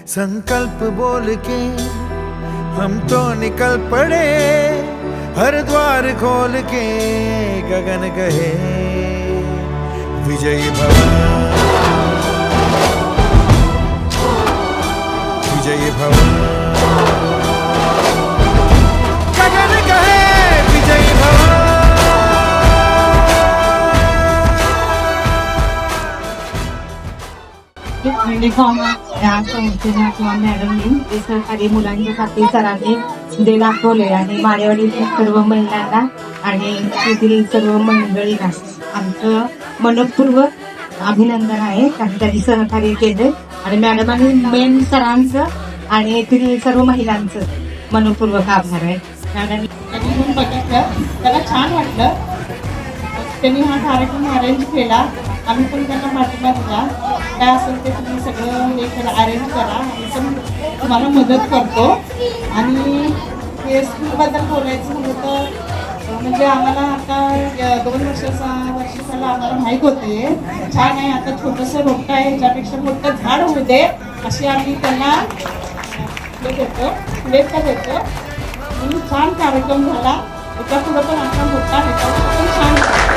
संकल्प बोल के हम तो निकल पड़े, हर द्वार खोल के गगन कहे विजयी भव, विजयी भव, गगन कहे विजयी भव। युनिफॉर्म या संस्थेच्या किंवा मॅडमनी सहकारी मुलांच्या खाती सरांनी जे दाखवले आणि मारेवाडीतील सर्व महिलांना आणि तेथील सर्व मंडळींना आमचं मनपूर्वक अभिनंदन आहे. त्यांनी सहकार्य केले आणि मॅडमांनी मेन सरांचं आणि येथील सर्व महिलांचं मनपूर्वक आभार आहे. मॅडम बघितलं त्याला छान वाटलं, त्यांनी हा कार्यक्रम अरेंज केला. आम्ही पण त्यांना पाठिंबा दिला. काय असेल ते तुम्ही सगळं हे करा, अरेंज करा, आम्ही पण तुम्हाला मदत करतो. आणि हे स्कूलबद्दल बोलायचं झालं तर म्हणजे आम्हाला आता 2 वर्षाला आम्हाला माहीत होते छान आहे. आता छोटंसं रोपटं आहे, ह्याच्यापेक्षा मोठं झाड होऊ दे अशी आम्ही त्यांना हे देतो, शुभेच्छा देतो. म्हणून छान कार्यक्रम झाला. याच्या पुढं पण आता मोठा ह्याच्यावर पण छान